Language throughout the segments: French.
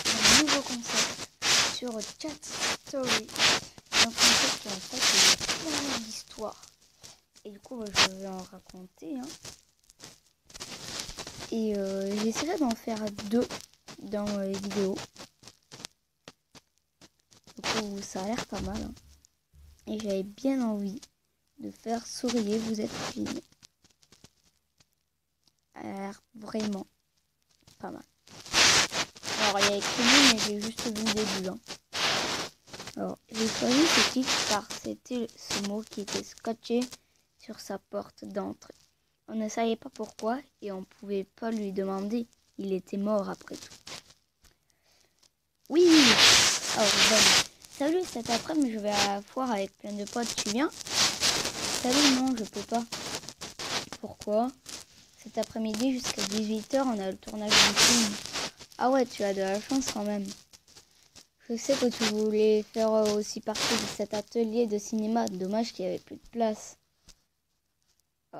un nouveau concept sur Chat Story. Un concept qui en fait est plein d'histoires. Et du coup, je vais en raconter. Et j'essaierai d'en faire 2 dans les vidéos. Du coup, ça a l'air pas mal. Et j'avais bien envie de faire sourire, vous êtes filmé. Ça a l'air vraiment pas mal. Alors, il y a écrit mais j'ai juste vu le début. Alors, j'ai choisi ce titre car c'était ce mot qui était scotché sur sa porte d'entrée. On ne savait pas pourquoi et on ne pouvait pas lui demander. Il était mort après tout. Oui. Alors, bon. Salut, cet après-midi, je vais à la foire avec plein de potes. Tu viens? Salut, non, je peux pas. Pourquoi? Cet après-midi, jusqu'à 18 h, on a le tournage du film. Ah ouais, tu as de la chance quand même. Je sais que tu voulais faire aussi partie de cet atelier de cinéma. Dommage qu'il n'y avait plus de place. Oh.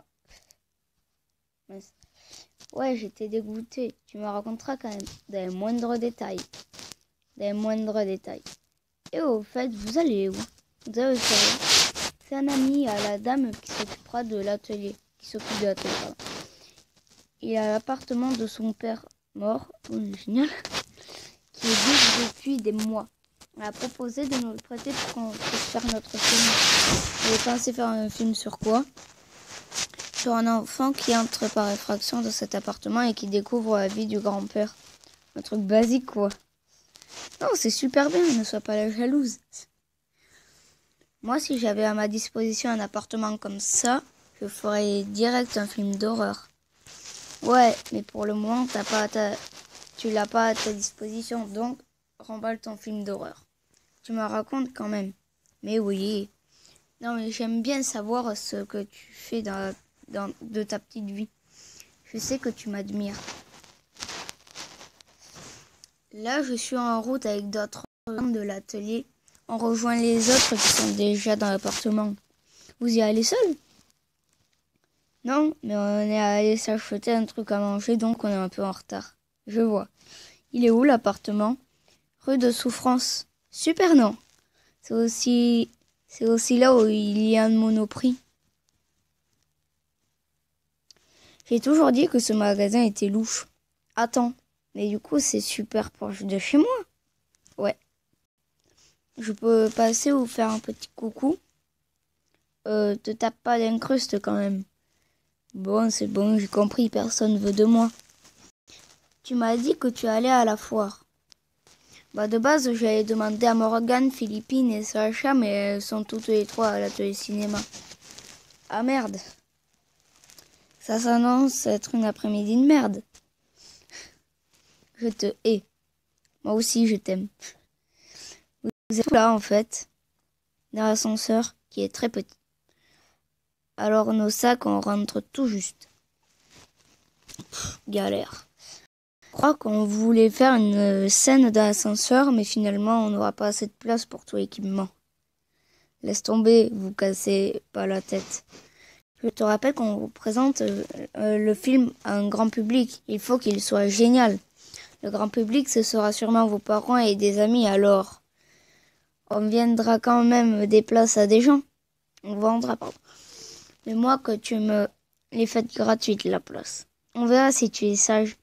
Ouais, j'étais dégoûtée. Tu me raconteras quand même des moindres détails. Et au fait, vous allez où? Vous avez fait? C'est un ami à la dame qui s'occupera de l'atelier. Il a l'appartement de son père mort, génial, qui est vide depuis des mois. Elle a proposé de nous le prêter pour qu'on puisse faire notre film. Elle est pensée faire un film sur quoi? Sur un enfant qui entre par effraction dans cet appartement et qui découvre la vie du grand-père. Un truc basique, quoi. Non, c'est super bien, ne sois pas la jalouse. Moi, si j'avais à ma disposition un appartement comme ça, je ferais direct un film d'horreur. Ouais, mais pour le moment, tu l'as pas à ta disposition, donc remballe ton film d'horreur. Tu me racontes quand même. Mais oui. Non, mais j'aime bien savoir ce que tu fais de ta petite vie. Je sais que tu m'admires. Là, je suis en route avec d'autres gens de l'atelier. On rejoint les autres qui sont déjà dans l'appartement. Vous y allez seul? Non, mais on est allé s'acheter un truc à manger, donc on est un peu en retard. Je vois. Il est où l'appartement? Rue de Souffrance. Super, non? C'est aussi là où il y a un Monoprix. J'ai toujours dit que ce magasin était louche. Attends, mais du coup c'est super proche de chez moi. Ouais. Je peux passer ou faire un petit coucou? Te tape pas d'incruste quand même. Bon, c'est bon, j'ai compris, personne veut de moi. Tu m'as dit que tu allais à la foire. Bah de base, j'allais demander à Morgane, Philippine et Sacha, mais elles sont toutes les 3 à l'atelier cinéma. Ah merde. Ça s'annonce être une après-midi de merde. Je te hais. Moi aussi, je t'aime. Vous êtes là, en fait, dans l'ascenseur, qui est très petit. Alors, nos sacs, on rentre tout juste. Galère. Je crois qu'on voulait faire une scène dans l'ascenseur, mais finalement, on n'aura pas assez de place pour tout l'équipement. Laisse tomber, vous cassez pas la tête. Je te rappelle qu'on vous présente le film à un grand public. Il faut qu'il soit génial. Le grand public, ce sera sûrement vos parents et des amis, alors on viendra quand même des places à des gens. On vendra, pardon. Mais moi, que tu me les faites gratuites, la place. On verra si tu es sage.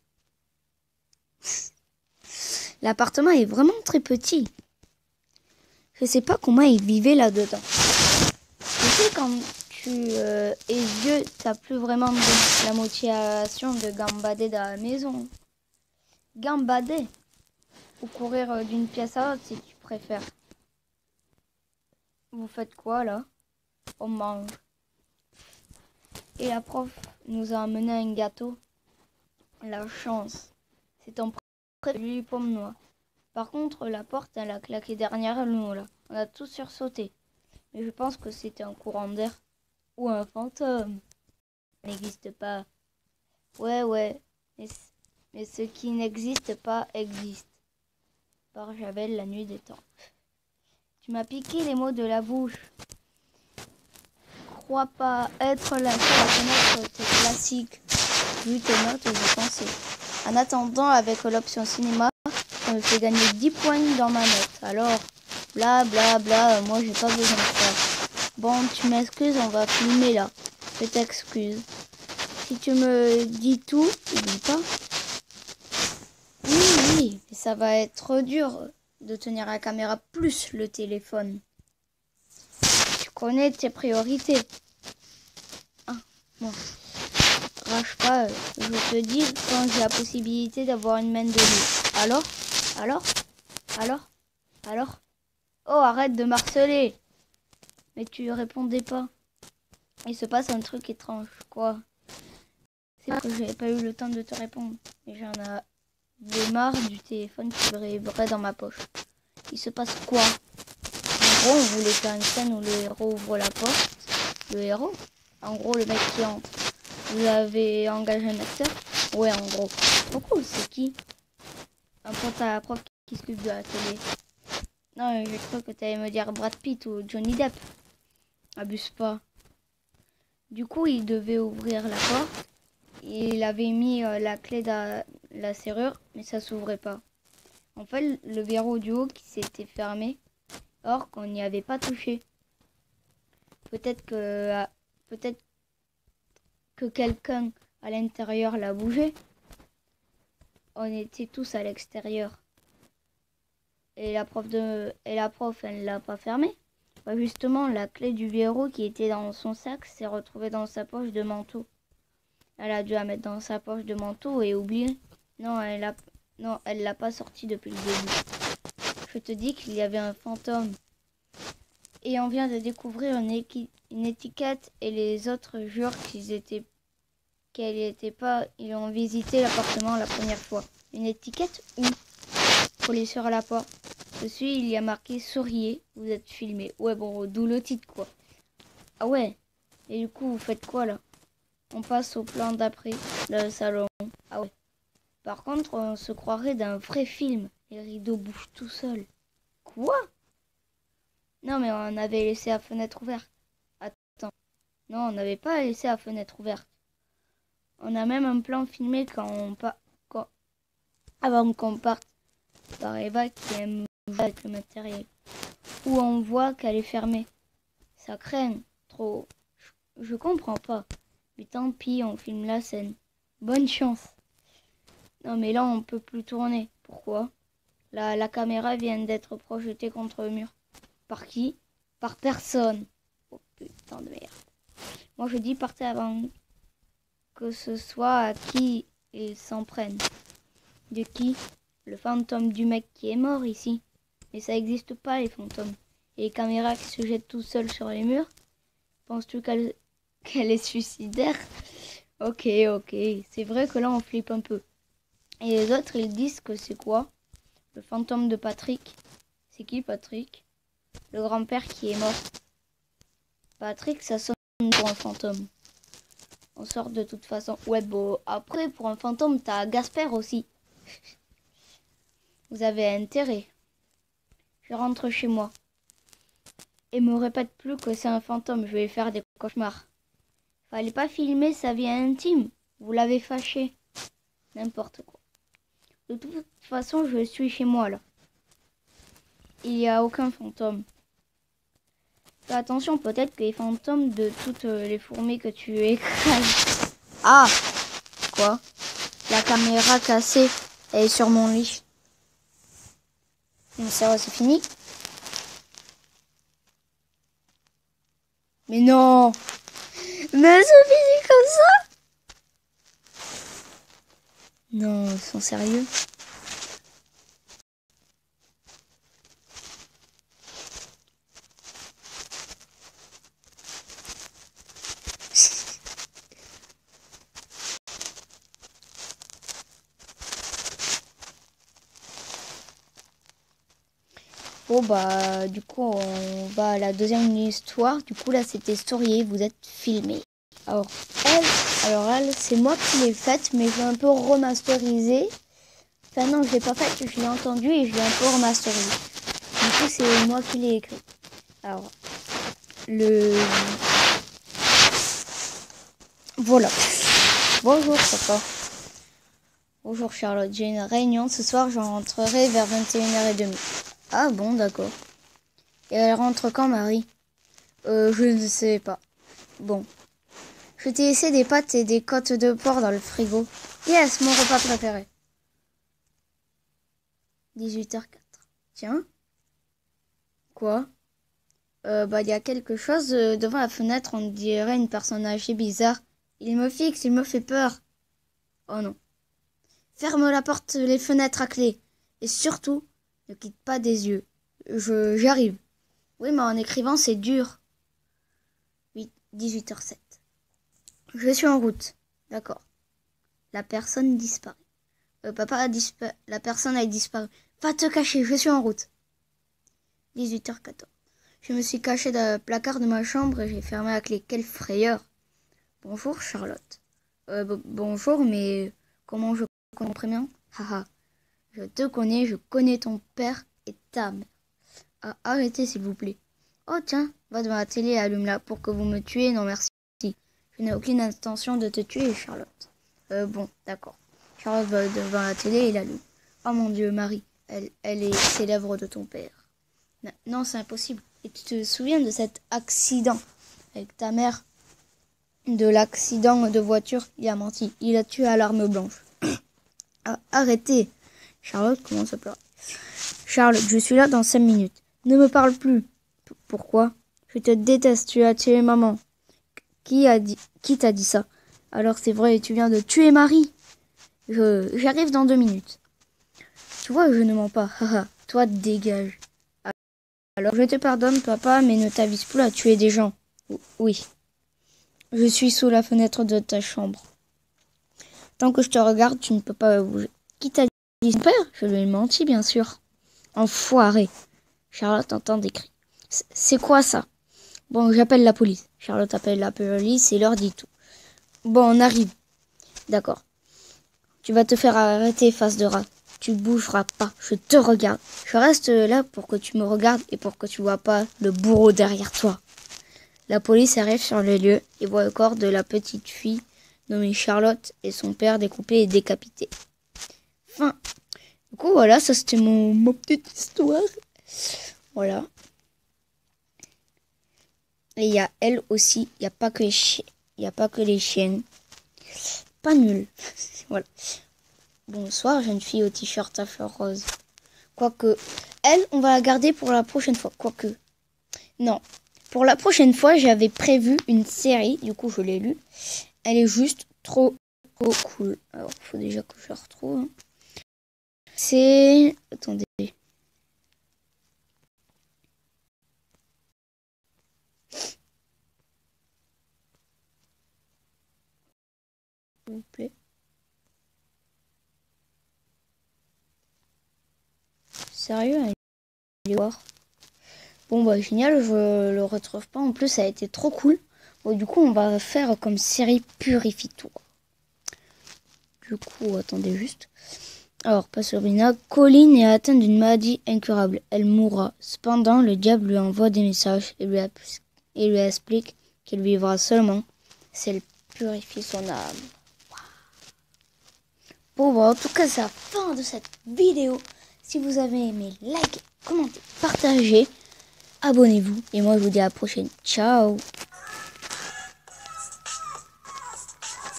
L'appartement est vraiment très petit. Je sais pas comment ils vivaient là-dedans. Tu sais, quand tu es vieux, t'as plus vraiment la motivation de gambader dans la maison. Gambader ou courir d'une pièce à l'autre si tu préfères. Vous faites quoi là? On mange. Et la prof nous a amené un gâteau. La chance. C'est ton préféré, pomme noire. Par contre, la porte, elle a claqué derrière nous là. On a tous sursauté. Mais je pense que c'était un courant d'air. Ou un fantôme. Ça n'existe pas. Ouais. Mais ce qui n'existe pas existe. Par Javel, la nuit des temps. Tu m'as piqué les mots de la bouche. Crois pas être la seule à connaître tes classiques. Vu tes notes, je pensais. En attendant, avec l'option cinéma, ça me fait gagner 10 points dans ma note. Alors, bla bla bla, moi j'ai pas besoin de ça. Bon, tu m'excuses, on va filmer là. Je t'excuse. Si tu me dis tout, oublie pas. Oui, mais ça va être dur de tenir la caméra plus le téléphone. Tu connais tes priorités. Ah, bon. Rage pas, je te dis quand j'ai la possibilité d'avoir une main de loup. Alors Oh, arrête de marceler. Mais tu répondais pas. Il se passe un truc étrange, quoi. C'est vrai que j'ai pas eu le temps de te répondre. Mais j'en avais marre du téléphone qui vibrait dans ma poche. Il se passe quoi? En gros, on voulait faire une scène où le héros ouvre la porte. Le héros? En gros, le mec qui entre. Vous avez engagé un acteur? Ouais, en gros. Pourquoi? C'est qui? Un pote à la prof qui s'occupe de la télé. Non, j'ai cru que tu allais me dire Brad Pitt ou Johnny Depp. Abuse pas. Du coup, il devait ouvrir la porte. Il avait mis la clé dans la serrure, mais ça s'ouvrait pas. En fait, le verrou du haut qui s'était fermé, or qu'on n'y avait pas touché. Peut-être que quelqu'un à l'intérieur l'a bougé. On était tous à l'extérieur. Et la prof, elle l'a pas fermé. Bah justement, la clé du verrou qui était dans son sac s'est retrouvée dans sa poche de manteau. Elle a dû la mettre dans sa poche de manteau et oublier. Non, elle l'a pas sortie depuis le début. Je te dis qu'il y avait un fantôme. Et on vient de découvrir une étiquette et les autres jurent qu'elle était pas. Ils ont visité l'appartement la première fois. Une étiquette où? Collée sur la porte. Dessus, il y a marqué souriez, vous êtes filmé. Ouais, bon, d'où le titre, quoi. Ah ouais. Et du coup, vous faites quoi, là? On passe au plan d'après, le salon. Ah ouais. Par contre, on se croirait d'un vrai film. Les rideaux bougent tout seuls. Quoi? Non, mais on avait laissé la fenêtre ouverte. Attends. Non, on n'avait pas laissé la fenêtre ouverte. On a même un plan filmé avant qu'on parte par Eva qui aime jouer avec le matériel. Où on voit qu'elle est fermée. Ça craint trop. Je comprends pas. Mais tant pis, on filme la scène. Bonne chance. Non mais là on peut plus tourner. Pourquoi? La caméra vient d'être projetée contre le mur. Par qui? Par personne. Oh putain de merde. Moi je dis partez avant que ce soit à qui ils s'en prennent. De qui? Le fantôme du mec qui est mort ici. Mais ça n'existe pas les fantômes. Et les caméras qui se jettent tout seuls sur les murs. Penses-tu qu'elle est suicidaire? Ok. C'est vrai que là on flippe un peu. Et les autres ils disent que c'est quoi? Le fantôme de Patrick. C'est qui Patrick? Le grand-père qui est mort. Patrick ça sonne pour un fantôme. On sort de toute façon. Ouais bon après pour un fantôme t'as Gasper aussi. Vous avez intérêt. Je rentre chez moi. Et me répète plus que c'est un fantôme, je vais faire des cauchemars. Fallait pas filmer sa vie intime. Vous l'avez fâché. N'importe quoi. De toute façon, je suis chez moi là. Il n'y a aucun fantôme. Fais attention, peut-être que les fantômes de toutes les fourmis que tu écrases. Ah! Quoi? La caméra cassée. Elle est sur mon lit. Mais ça va, c'est fini? Mais non! Mais c'est fini comme ça? Non, ils sont sérieux? Bon bah du coup on va à la deuxième histoire. Du coup là c'était souriez, vous êtes filmé. Alors elle c'est moi qui l'ai faite mais je l'ai un peu remasterisée. Enfin non je l'ai pas faite, je l'ai entendue et je l'ai un peu remasterisée. Du coup c'est moi qui l'ai écrit. Alors voilà. Bonjour papa. Bonjour Charlotte, j'ai une réunion ce soir, j'en rentrerai vers 21h30. Ah bon, d'accord. Et elle rentre quand, Marie? Je ne sais pas. Bon. Je t'ai laissé des pâtes et des côtes de porc dans le frigo. Yes, mon repas préféré. 18h04. Tiens. Quoi? Il y a quelque chose devant la fenêtre, on dirait une personne âgée bizarre. Il me fixe, il me fait peur. Oh non. Ferme la porte, les fenêtres à clé. Et surtout, ne quitte pas des yeux. J'arrive. Oui, mais en écrivant, c'est dur. 18h07. Je suis en route. D'accord. La personne disparaît. Papa a disparu. La personne a disparu. Va te cacher, je suis en route. 18h14. Je me suis caché dans le placard de ma chambre et j'ai fermé la clé. Quelle frayeur. Bonjour, Charlotte. Bonjour, mais comment je connais ton prénom? Haha. Je te connais, je connais ton père et ta mère. Ah, arrêtez, s'il vous plaît. Oh, tiens, va devant la télé et allume-la pour que vous me tuiez. Non, merci. Je n'ai aucune intention de te tuer, Charlotte. Bon, d'accord. Charlotte va devant la télé et l'allume. Oh mon Dieu, Marie, elle est ses lèvres de ton père. Non, c'est impossible. Et tu te souviens de cet accident avec ta mère? De l'accident de voiture? Il a menti. Il a tué à l'arme blanche. Arrêtez. Charlotte commence à pleurer. Charlotte, je suis là dans 5 minutes. Ne me parle plus. Pourquoi? Je te déteste. Tu as tué maman. Qui t'a dit ça? Alors c'est vrai, tu viens de tuer Marie. J'arrive dans 2 minutes. Tu vois, je ne mens pas. Haha. Toi, dégage. Alors je te pardonne, papa, mais ne t'avise plus à tuer des gens. Oui. Je suis sous la fenêtre de ta chambre. Tant que je te regarde, tu ne peux pas bouger. Qui t'a dit son père? Je lui ai menti, bien sûr. Enfoiré. Charlotte entend des cris. C'est quoi ça? Bon, j'appelle la police. Charlotte appelle la police et leur dit tout. Bon, on arrive. D'accord. Tu vas te faire arrêter, face de rat. Tu bougeras pas. Je te regarde. Je reste là pour que tu me regardes et pour que tu vois pas le bourreau derrière toi. La police arrive sur les lieux et voit le corps de la petite fille nommée Charlotte et son père découpé et décapité. Fin. Du coup, voilà, ça c'était ma petite histoire. Voilà. Et il y a elle aussi. Il n'y a pas que les chiennes. Pas nul. Voilà. Bonsoir, jeune fille au t-shirt à fleurs roses. Quoique, elle, on va la garder pour la prochaine fois. Quoique. Non. Pour la prochaine fois, j'avais prévu une série. Du coup, je l'ai lue. Elle est juste trop cool. Alors, il faut déjà que je la retrouve. Hein. C'est... Attendez. S'il vous plaît. Sérieux, allez voir. Bon, bah, génial, je le retrouve pas. En plus, ça a été trop cool. Bon, du coup, on va faire comme série Purifie-toi. Du coup, attendez juste. Alors, Passerina, Colline est atteinte d'une maladie incurable. Elle mourra. Cependant, le diable lui envoie des messages et lui explique qu'elle vivra seulement si elle purifie son âme. Bon, bah, en tout cas, c'est la fin de cette vidéo. Si vous avez aimé, likez, commentez, partagez, abonnez-vous. Et moi, je vous dis à la prochaine. Ciao!